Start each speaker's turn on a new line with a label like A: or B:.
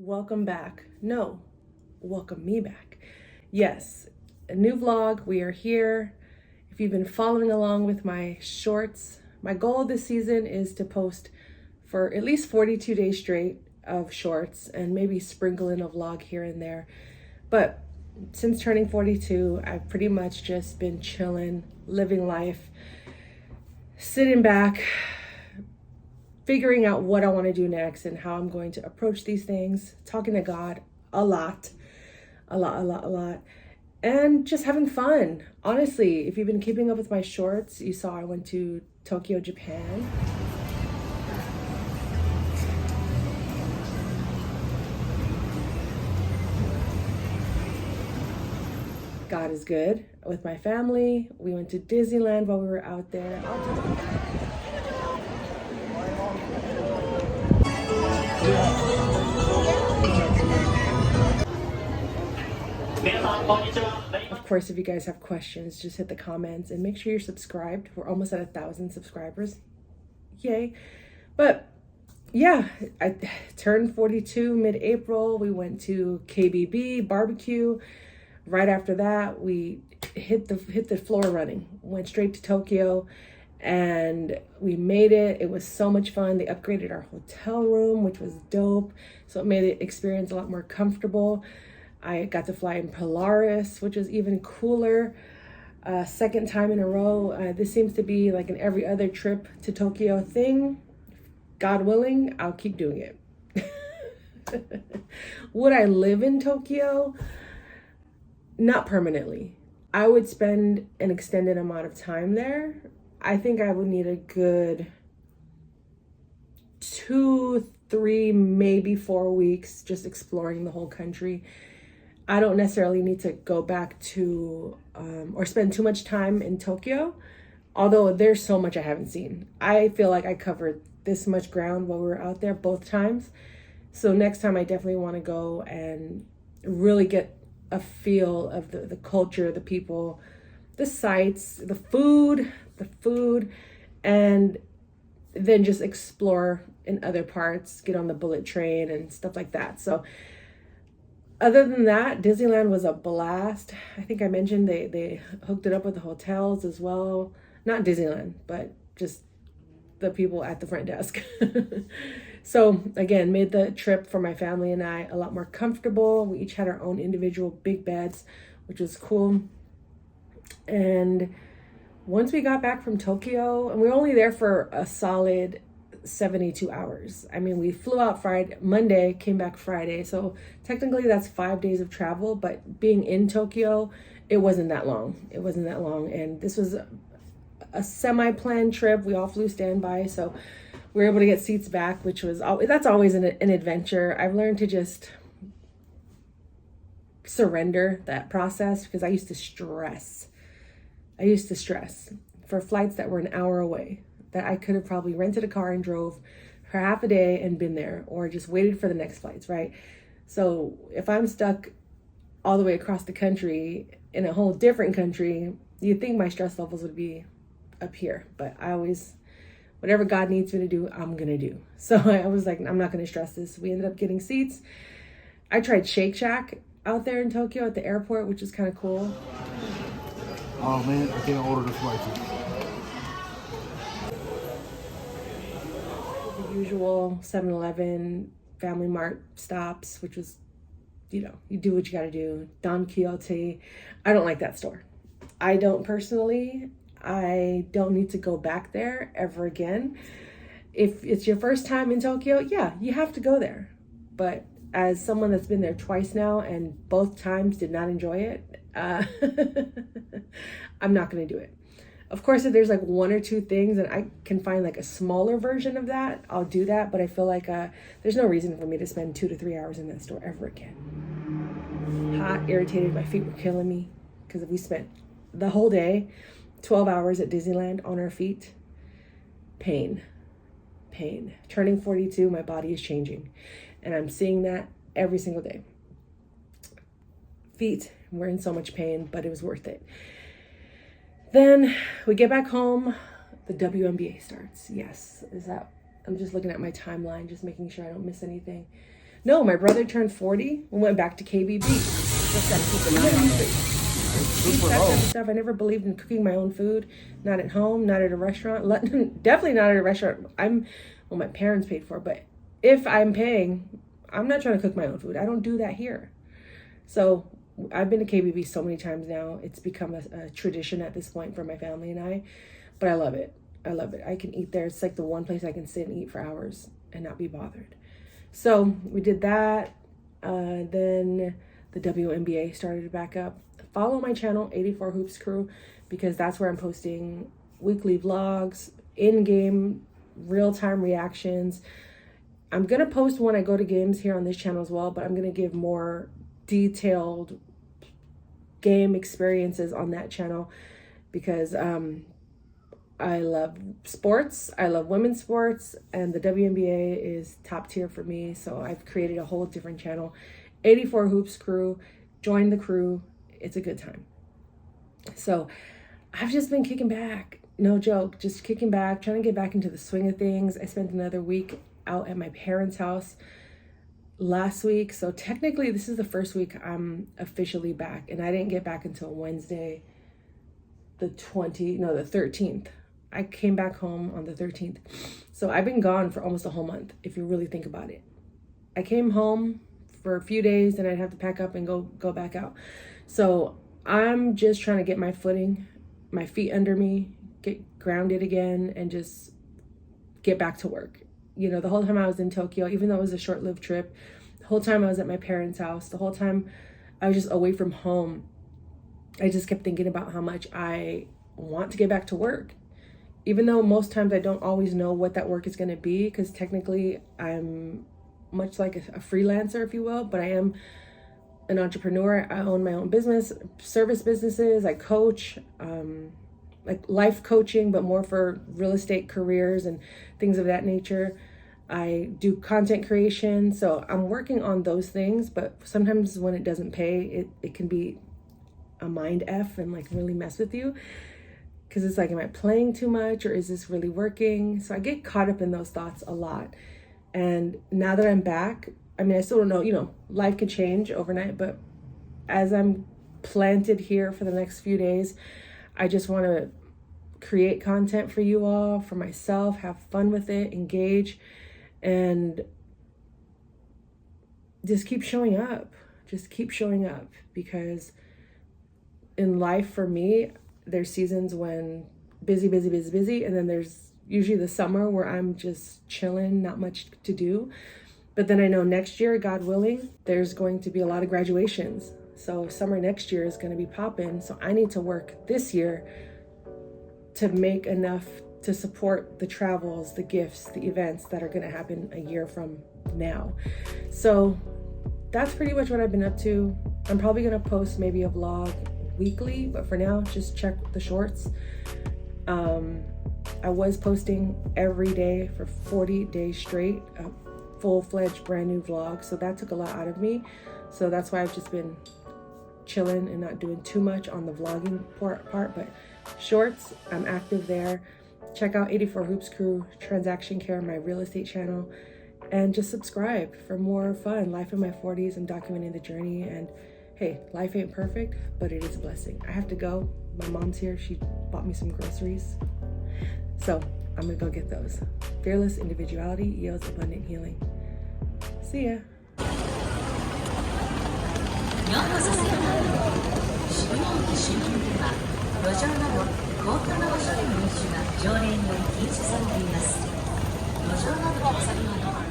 A: Welcome back. No, welcome me back. Yes, a new vlog. We are here. If you've been following along with my shorts, my goal this season is to post for at least 42 days straight of shorts and maybe sprinkle in a vlog here and there. But since turning 42, I've pretty much just been chilling, living life, sitting back, figuring out what I want to do next and how I'm going to approach these things, talking to God a lot, and just having fun. Honestly, if you've been keeping up with my shorts, you saw I went to Tokyo, Japan. God is good. With my family, we went to Disneyland while we were out there. Of course, if you guys have questions, just hit the comments and make sure you're subscribed. We're almost at 1,000 subscribers. Yay. But yeah, I turned 42 mid-April. We went to KBB barbecue. Right after that, we hit the floor running. Went straight to Tokyo and we made it. It was so much fun. They upgraded our hotel room, which was dope. So it made the experience a lot more comfortable. I got to fly in Polaris, which was even cooler. Second time in a row. This seems to be like an every other trip to Tokyo thing. God willing, I'll keep doing it. Would I live in Tokyo? Not permanently. I would spend an extended amount of time there. I think I would need a good 2, 3, maybe 4 weeks just exploring the whole country. I don't necessarily need to go back to or spend too much time in Tokyo, although there's so much I haven't seen. I feel like I covered this much ground while we were out there both times. So next time I definitely want to go and really get a feel of the culture, the people, the sights, the food, and then just explore in other parts, get on the bullet train and stuff like that. So other than that, Disneyland was a blast. I think I mentioned they hooked it up with the hotels as well. Not Disneyland, but just the people at the front desk. So again, made the trip for my family and I a lot more comfortable. We each had our own individual big beds, which was cool. And once we got back from Tokyo, and we were only there for a solid 72 hours. I mean, we flew out Monday, came back Friday. So technically that's 5 days of travel, but being in Tokyo, it wasn't that long. And this was a semi-planned trip. We all flew standby. So we were able to get seats back, which was, that's always an adventure. I've learned to just surrender that process because I used to stress for flights that were an hour away, that I could have probably rented a car and drove for half a day and been there, or just waited for the next flights, right? So if I'm stuck all the way across the country in a whole different country, you'd think my stress levels would be up here. But I always, whatever God needs me to do, I'm gonna do. So I was like, I'm not gonna stress this. We ended up getting seats. I tried Shake Shack out there in Tokyo at the airport, which is kind of cool.
B: Oh man, I can't order the flights.
A: The usual 7-Eleven, Family Mart stops, which was, you do what you gotta do. Don Quixote. I don't like that store. I don't personally. I don't need to go back there ever again. If it's your first time in Tokyo, yeah, you have to go there. But as someone that's been there twice now and both times did not enjoy it, I'm not going to do it. Of course, if there's like 1 or 2 things and I can find like a smaller version of that, I'll do that. But I feel like there's no reason for me to spend 2 to 3 hours in that store ever again. Hot, irritated, my feet were killing me because we spent the whole day, 12 hours at Disneyland on our feet. Pain. Turning 42, my body is changing. And I'm seeing that every single day. Feet were in so much pain, but it was worth it. Then we get back home. The WNBA starts. Yes, I'm just looking at my timeline, just making sure I don't miss anything. No, my brother turned 40 and went back to KBB.
C: Just gotta keep an eye on it.
B: Super
A: That
B: low.
A: type of stuff. I never believed in cooking my own food. Not at home, not at a restaurant. Definitely not at a restaurant. Well, my parents paid for it, but if I'm paying, I'm not trying to cook my own food. I don't do that here. So I've been to KBB so many times now. It's become a tradition at this point for my family and I. But I love it. I love it. I can eat there. It's like the one place I can sit and eat for hours and not be bothered. So we did that. Then the WNBA started back up. Follow my channel, 84 Hoops Crew, because that's where I'm posting weekly vlogs, in-game, real-time reactions. I'm going to post when I go to games here on this channel as well, but I'm going to give more detailed game experiences on that channel because I love sports. I love women's sports, and the WNBA is top tier for me. So I've created a whole different channel, 84 Hoops Crew. Join the crew. It's a good time. So I've just been kicking back. No joke, just kicking back, trying to get back into the swing of things. I spent another week out at my parents' house last week. So technically this is the first week I'm officially back, and I didn't get back until Wednesday, the 13th. I came back home on the 13th. So I've been gone for almost a whole month, if you really think about it. I came home for a few days, then I'd have to pack up and go back out. So I'm just trying to get my footing, my feet under me, get grounded again, and just get back to work. You know, the whole time I was in Tokyo, even though it was a short-lived trip, the whole time I was at my parents' house, the whole time I was just away from home, I just kept thinking about how much I want to get back to work. Even though most times I don't always know what that work is going to be, because technically I'm much like a freelancer, if you will, but I am an entrepreneur. I own my own business, service businesses. I coach, like life coaching, but more for real estate careers and things of that nature. I do content creation. So I'm working on those things, but sometimes when it doesn't pay, it can be a mind F and like really mess with you. Because it's like, am I playing too much, or is this really working? So I get caught up in those thoughts a lot. And now that I'm back, I mean, I still don't know, you know, life could change overnight, but as I'm planted here for the next few days, I just want to create content for you all, for myself, have fun with it, engage, and just keep showing up. Just keep showing up, because in life for me, there's seasons when busy, and then there's usually the summer where I'm just chilling, not much to do. But then I know next year, God willing, there's going to be a lot of graduations. So summer next year is going to be popping. So I need to work this year to make enough to support the travels, the gifts, the events that are going to happen a year from now. So that's pretty much what I've been up to. I'm probably going to post maybe a vlog weekly, but for now, just check the shorts. I was posting every day for 40 days straight, a full-fledged brand new vlog. So that took a lot out of me. So that's why I've just been chilling and not doing too much on the vlogging part, but shorts, I'm active there. Check out 84 Hoops Crew, Transaction Care, my real estate channel, and just subscribe for more fun. Life in my 40s, I'm documenting the journey, and hey, life ain't perfect, but it is a blessing. I have to go. My mom's here. She bought me some groceries. So I'm gonna go get those. Fearless individuality yields abundant healing. See ya.
C: 日本サセナ渋谷駅周辺では路上など公共の場所での飲酒が条例により禁止されています。路上などでお酒を飲む